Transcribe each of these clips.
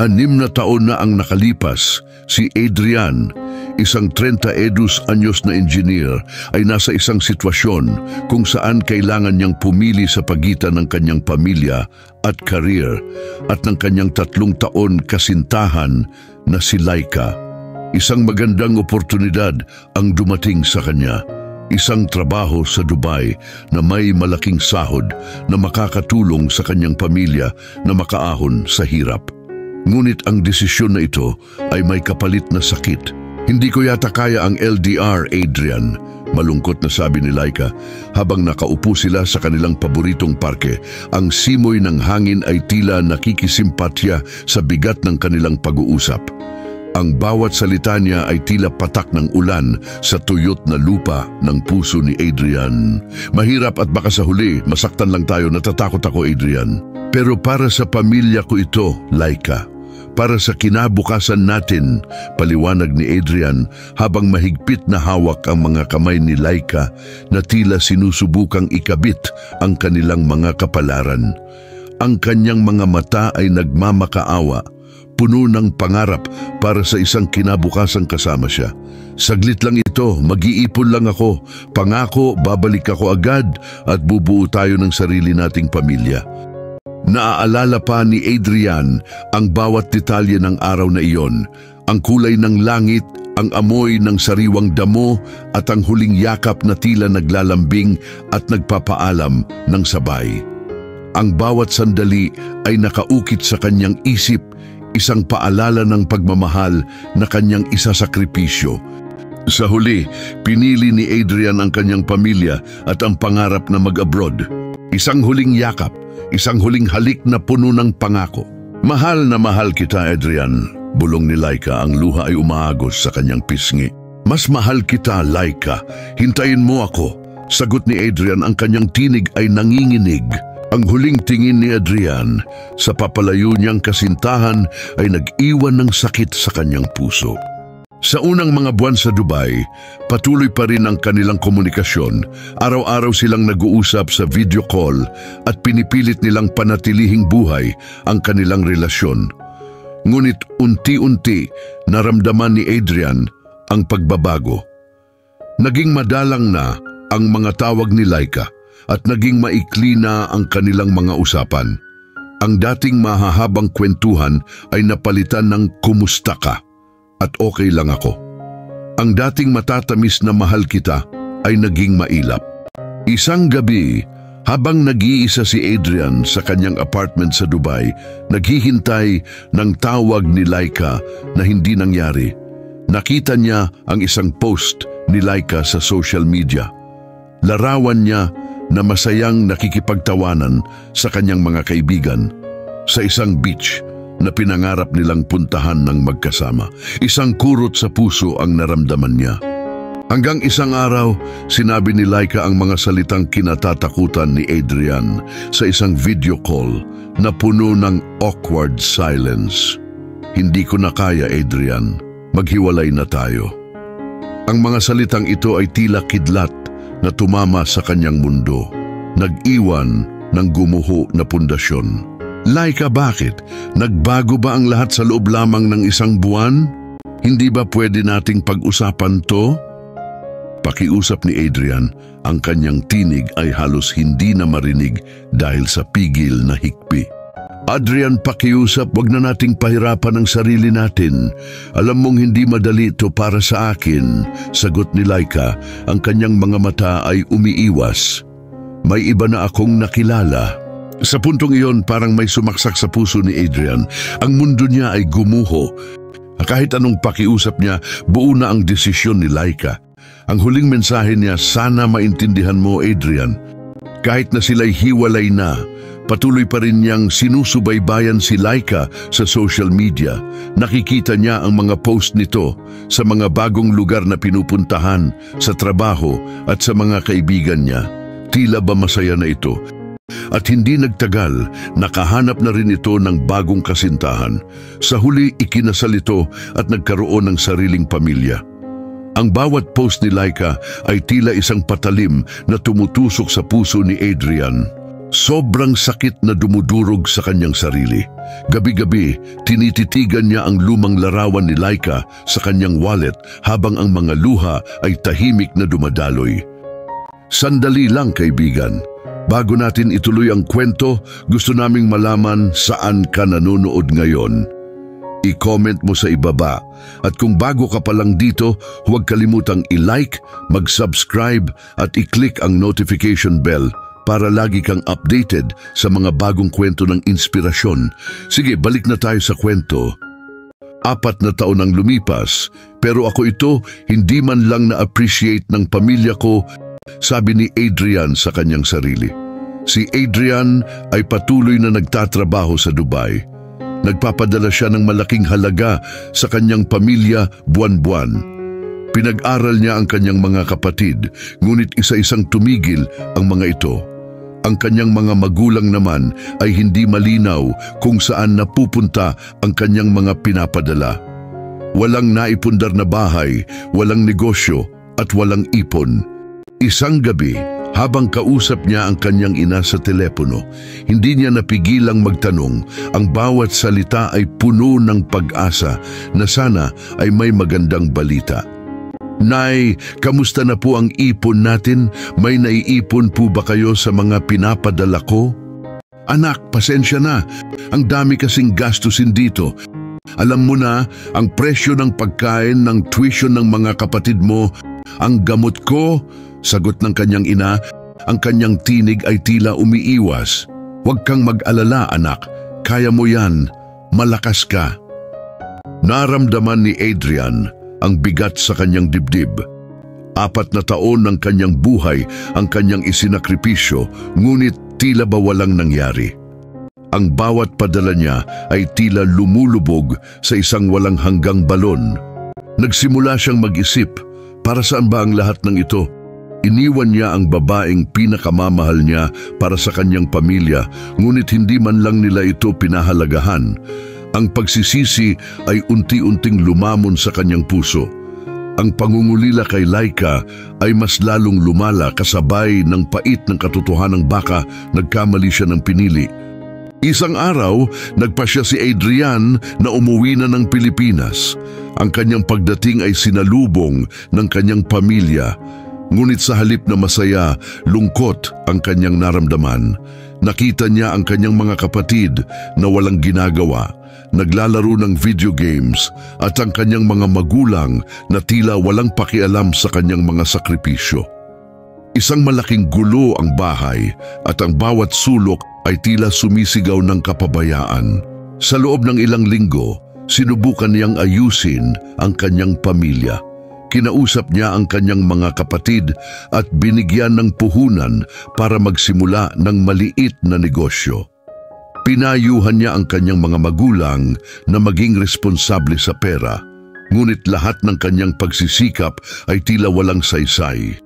6 na taon na ang nakalipas, si Adrian, isang 30 anyos na engineer, ay nasa isang sitwasyon kung saan kailangan niyang pumili sa pagitan ng kanyang pamilya at career at ng kanyang 3 taon kasintahan na si Laika. Isang magandang oportunidad ang dumating sa kanya. Isang trabaho sa Dubai na may malaking sahod na makakatulong sa kanyang pamilya na makaahon sa hirap. Ngunit ang desisyon na ito ay may kapalit na sakit. Hindi ko yata kaya ang LDR, Adrian, malungkot na sabi ni Laika habang nakaupo sila sa kanilang paboritong parke. Ang simoy ng hangin ay tila nakikisimpatya sa bigat ng kanilang pag-uusap. Ang bawat salita niya ay tila patak ng ulan sa tuyot na lupa ng puso ni Adrian. Mahirap at baka sa huli, masaktan lang tayo, natatakot ako, Adrian. Pero para sa pamilya ko ito, Laika. Para sa kinabukasan natin, paliwanag ni Adrian habang mahigpit na hawak ang mga kamay ni Laika na tila sinusubukang ikabit ang kanilang mga kapalaran. Ang kanyang mga mata ay nagmamakaawa, puno ng pangarap para sa isang kinabukasang kasama siya. Saglit lang ito, mag-iipon lang ako. Pangako, babalik ako agad at bubuo tayo ng sarili nating pamilya. Naaalala pa ni Adrian ang bawat detalye ng araw na iyon. Ang kulay ng langit, ang amoy ng sariwang damo at ang huling yakap na tila naglalambing at nagpapaalam ng sabay. Ang bawat sandali ay nakaukit sa kanyang isip, isang paalala ng pagmamahal na kanyang isasakripisyo. Sa huli, pinili ni Adrian ang kanyang pamilya at ang pangarap na mag-abroad. Isang huling yakap, isang huling halik na puno ng pangako. Mahal na mahal kita, Adrian. Bulong ni Laika, ang luha ay umaagos sa kanyang pisngi. Mas mahal kita, Laika. Hintayin mo ako. Sagot ni Adrian, ang kanyang tinig ay nanginginig. Ang huling tingin ni Adrian sa papalayo niyang kasintahan ay nag-iwan ng sakit sa kanyang puso. Sa unang mga buwan sa Dubai, patuloy pa rin ang kanilang komunikasyon. Araw-araw silang nag-uusap sa video call at pinipilit nilang panatilihing buhay ang kanilang relasyon. Ngunit unti-unti naramdaman ni Adrian ang pagbabago. Naging madalang na ang mga tawag ni Laika at naging maikli na ang kanilang mga usapan. Ang dating mahahabang kwentuhan ay napalitan ng kumusta ka at okay lang ako. Ang dating matatamis na mahal kita ay naging mailap. Isang gabi, habang nag-iisa si Adrian sa kanyang apartment sa Dubai, naghihintay ng tawag ni Laika na hindi nangyari. Nakita niya ang isang post ni Laika sa social media. Larawan niya na masayang nakikipagtawanan sa kanyang mga kaibigan sa isang beach na pinangarap nilang puntahan ng magkasama. Isang kurot sa puso ang naramdaman niya. Hanggang isang araw, sinabi ni Laika ang mga salitang kinatatakutan ni Adrian sa isang video call na puno ng awkward silence. Hindi ko na kaya, Adrian. Maghiwalay na tayo. Ang mga salitang ito ay tila kidlat na tumama sa kanyang mundo. Nag-iwan ng gumuho na pundasyon. Laika, bakit? Nagbago ba ang lahat sa loob lamang ng isang buwan? Hindi ba pwede nating pag-usapan to? Pakiusap ni Adrian, ang kanyang tinig ay halos hindi na marinig dahil sa pigil na hikpi. Adrian, pakiusap, wag na nating pahirapan ang sarili natin. Alam mong hindi madali ito para sa akin. Sagot ni Laika, ang kanyang mga mata ay umiiwas. May iba na akong nakilala. Sa puntong iyon, parang may sumaksak sa puso ni Adrian. Ang mundo niya ay gumuho. Kahit anong pakiusap niya, buo na ang desisyon ni Laika. Ang huling mensahe niya, sana maintindihan mo, Adrian. Kahit na sila'y hiwalay na, patuloy pa rin niyang sinusubaybayan si Laika sa social media. Nakikita niya ang mga post nito sa mga bagong lugar na pinupuntahan, sa trabaho at sa mga kaibigan niya. Tila ba masaya na ito? At hindi nagtagal, nakahanap na rin ito ng bagong kasintahan. Sa huli, ikinasal ito at nagkaroon ng sariling pamilya. Ang bawat post ni Laika ay tila isang patalim na tumutusok sa puso ni Adrian. Sobrang sakit na dumudurog sa kanyang sarili. Gabi-gabi, tinititigan niya ang lumang larawan ni Laika sa kanyang wallet habang ang mga luha ay tahimik na dumadaloy. Sandali lang, kaibigan. Bago natin ituloy ang kwento, gusto naming malaman saan ka nanonood ngayon. I-comment mo sa ibaba. At kung bago ka pa lang dito, huwag kalimutang i-like, mag-subscribe at i-click ang notification bell para lagi kang updated sa mga bagong kwento ng inspirasyon. Sige, balik na tayo sa kwento. 4 na taon ang lumipas, pero ako ito hindi man lang na-appreciate ng pamilya ko, sabi ni Adrian sa kanyang sarili. Si Adrian ay patuloy na nagtatrabaho sa Dubai. Nagpapadala siya ng malaking halaga sa kanyang pamilya buwan-buwan. Pinag-aral niya ang kanyang mga kapatid, ngunit isa-isang tumigil ang mga ito. Ang kanyang mga magulang naman ay hindi malinaw kung saan napupunta ang kanyang mga pinapadala. Walang naipundar na bahay, walang negosyo at walang ipon. Isang gabi, habang kausap niya ang kanyang ina sa telepono, hindi niya napigilang magtanong. Ang bawat salita ay puno ng pag-asa na sana ay may magandang balita. Nay, kamusta na po ang ipon natin? May naiipon po ba kayo sa mga pinapadala ko? Anak, pasensya na. Ang dami kasing gastusin dito. Alam mo na, ang presyo ng pagkain, ng tuition ng mga kapatid mo, ang gamot ko, sagot ng kanyang ina, ang kanyang tinig ay tila umiiwas. Huwag kang mag-alala, anak. Kaya mo yan. Malakas ka. Naramdaman ni Adrian ang bigat sa kanyang dibdib. 4 na taon ng kanyang buhay ang kanyang isinakripisyo, ngunit tila ba walang nangyari. Ang bawat padala niya ay tila lumulubog sa isang walang hanggang balon. Nagsimula siyang mag-isip, para saan ba ang lahat ng ito? Iniwan niya ang babaeng pinakamamahal niya para sa kanyang pamilya, ngunit hindi man lang nila ito pinahalagahan. Ang pagsisisi ay unti-unting lumamon sa kanyang puso. Ang pangungulila kay Laika ay mas lalong lumala kasabay ng pait ng katotohanang baka nagkamali siya ng pinili. Isang araw, nagpasya si Adrian na umuwi na ng Pilipinas. Ang kanyang pagdating ay sinalubong ng kanyang pamilya. Ngunit sa halip na masaya, lungkot ang kanyang naramdaman. Nakita niya ang kanyang mga kapatid na walang ginagawa, naglalaro ng video games, at ang kanyang mga magulang na tila walang pakialam sa kanyang mga sakripisyo. Isang malaking gulo ang bahay at ang bawat sulok ay tila sumisigaw ng kapabayaan. Sa loob ng ilang linggo, sinubukan niyang ayusin ang kanyang pamilya. Kinausap niya ang kanyang mga kapatid at binigyan ng puhunan para magsimula ng maliit na negosyo. Pinayuhan niya ang kanyang mga magulang na maging responsable sa pera, ngunit lahat ng kanyang pagsisikap ay tila walang saysay.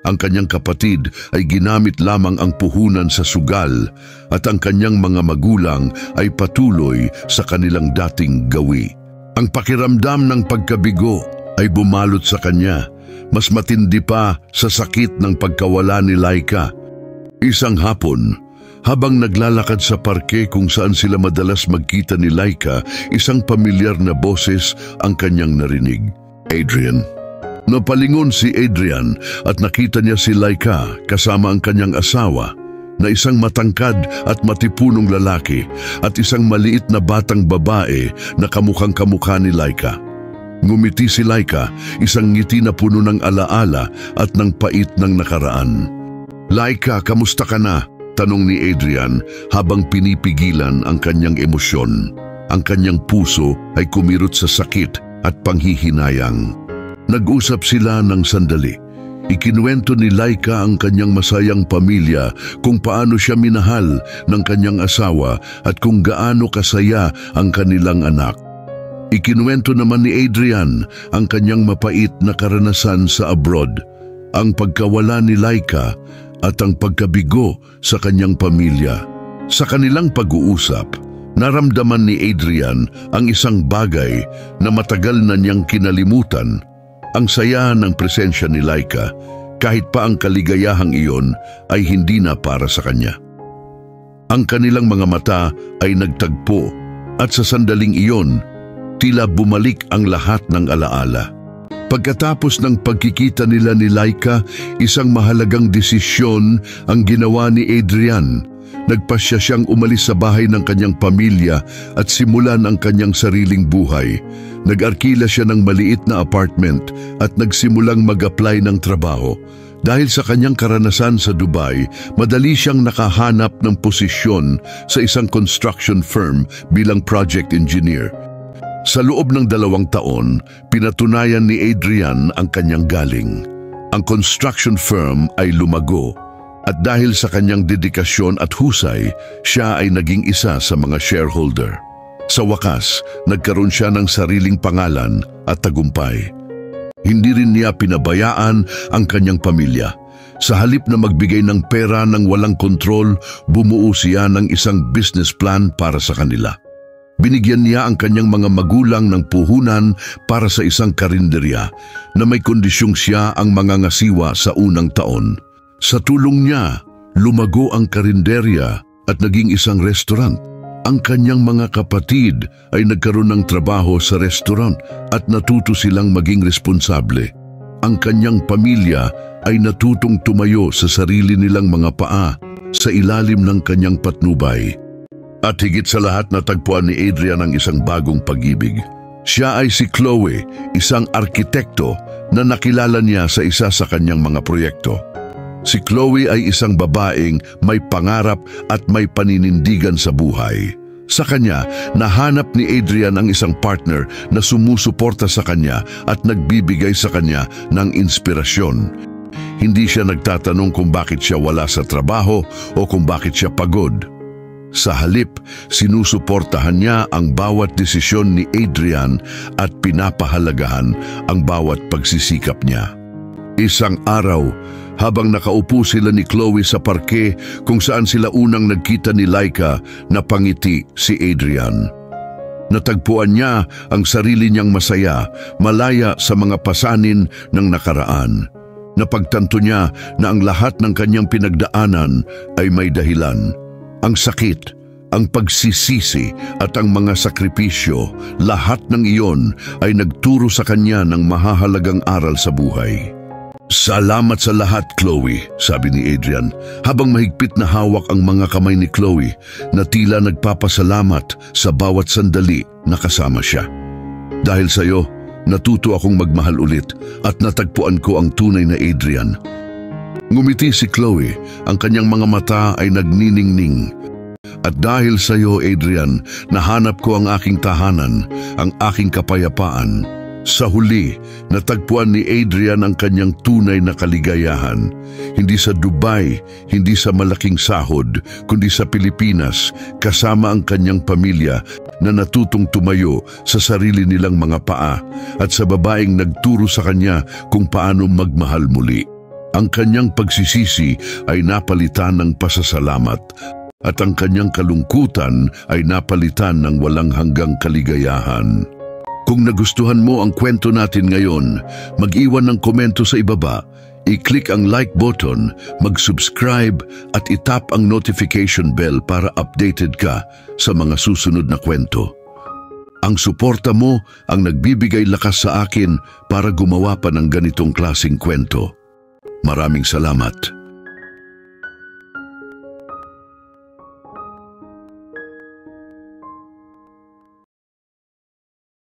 Ang kanyang kapatid ay ginamit lamang ang puhunan sa sugal at ang kanyang mga magulang ay patuloy sa kanilang dating gawi. Ang pakiramdam ng pagkabigo ay bumalot sa kanya, mas matindi pa sa sakit ng pagkawala ni Laika. Isang hapon, habang naglalakad sa parke kung saan sila madalas magkita ni Laika, isang pamilyar na boses ang kanyang narinig. Adrian. Napalingon si Adrian at nakita niya si Laika kasama ang kanyang asawa na isang matangkad at matipunong lalaki at isang maliit na batang babae na kamukhang-kamukha ni Laika. Ngumiti si Laika, isang ngiti na puno ng alaala at ng pait ng nakaraan. Laika, kamusta ka na? Tanong ni Adrian habang pinipigilan ang kanyang emosyon. Ang kanyang puso ay kumirot sa sakit at panghihinayang. Nag-usap sila ng sandali. Ikinuwento ni Laika ang kanyang masayang pamilya, kung paano siya minahal ng kanyang asawa at kung gaano kasaya ang kanilang anak. Ikinuwento naman ni Adrian ang kanyang mapait na karanasan sa abroad, ang pagkawala ni Laika at ang pagkabigo sa kanyang pamilya. Sa kanilang pag-uusap, naramdaman ni Adrian ang isang bagay na matagal na niyang kinalimutan, ang saya ng presensya ni Laika, kahit pa ang kaligayahang iyon ay hindi na para sa kanya. Ang kanilang mga mata ay nagtagpo at sa sandaling iyon, tila bumalik ang lahat ng alaala. Pagkatapos ng pagkikita nila ni Laika, isang mahalagang desisyon ang ginawa ni Adrian. Nagpasya siyang umalis sa bahay ng kanyang pamilya at simulan ang kanyang sariling buhay. Nag-arkila siya ng maliit na apartment at nagsimulang mag-apply ng trabaho. Dahil sa kanyang karanasan sa Dubai, madali siyang nakahanap ng posisyon sa isang construction firm bilang project engineer. Sa loob ng 2 taon, pinatunayan ni Adrian ang kanyang galing. Ang construction firm ay lumago at dahil sa kanyang dedikasyon at husay, siya ay naging isa sa mga shareholder. Sa wakas, nagkaroon siya ng sariling pangalan at tagumpay. Hindi rin niya pinabayaan ang kanyang pamilya. Sa halip na magbigay ng pera ng walang kontrol, bumuo siya ng isang business plan para sa kanila. Binigyan niya ang kanyang mga magulang ng puhunan para sa isang karinderya na may kondisyong siya ang mangangasiwa sa unang taon. Sa tulong niya, lumago ang karinderya at naging isang restaurant. Ang kanyang mga kapatid ay nagkaroon ng trabaho sa restaurant at natuto silang maging responsable. Ang kanyang pamilya ay natutong tumayo sa sarili nilang mga paa sa ilalim ng kanyang patnubay. At higit sa lahat, natagpuan ni Adrian ang isang bagong pag-ibig. Siya ay si Chloe, isang arkitekto na nakilala niya sa isa sa kanyang mga proyekto. Si Chloe ay isang babaeng may pangarap at may paninindigan sa buhay. Sa kanya, nahanap ni Adrian ang isang partner na sumusuporta sa kanya at nagbibigay sa kanya ng inspirasyon. Hindi siya nagtatanong kung bakit siya wala sa trabaho o kung bakit siya pagod. Sa halip, sinusuportahan niya ang bawat desisyon ni Adrian at pinapahalagahan ang bawat pagsisikap niya. Isang araw, habang nakaupo sila ni Chloe sa parke kung saan sila unang nagkita ni Laika, napangiti si Adrian. Natagpuan niya ang sarili niyang masaya, malaya sa mga pasanin ng nakaraan. Napagtanto niya na ang lahat ng kanyang pinagdaanan ay may dahilan. Ang sakit, ang pagsisisi at ang mga sakripisyo, lahat ng iyon ay nagturo sa kanya ng mahahalagang aral sa buhay. Salamat sa lahat, Chloe, sabi ni Adrian, habang mahigpit na hawak ang mga kamay ni Chloe na tila nagpapasalamat sa bawat sandali na kasama siya. Dahil sa iyo, natuto akong magmahal ulit at natagpuan ko ang tunay na Adrian. Ngumiti si Chloe, ang kanyang mga mata ay nagniningning. At dahil sa iyo, Adrian, nahanap ko ang aking tahanan, ang aking kapayapaan. Sa huli, natagpuan ni Adrian ang kanyang tunay na kaligayahan. Hindi sa Dubai, hindi sa malaking sahod, kundi sa Pilipinas, kasama ang kanyang pamilya na natutong tumayo sa sarili nilang mga paa at sa babaeng nagturo sa kanya kung paano magmahal muli. Ang kanyang pagsisisi ay napalitan ng pasasalamat at ang kanyang kalungkutan ay napalitan ng walang hanggang kaligayahan. Kung nagustuhan mo ang kwento natin ngayon, mag-iwan ng komento sa ibaba, i-click ang like button, mag-subscribe at itap ang notification bell para updated ka sa mga susunod na kwento. Ang suporta mo ang nagbibigay lakas sa akin para gumawa pa ng ganitong klaseng kwento. Maraming salamat.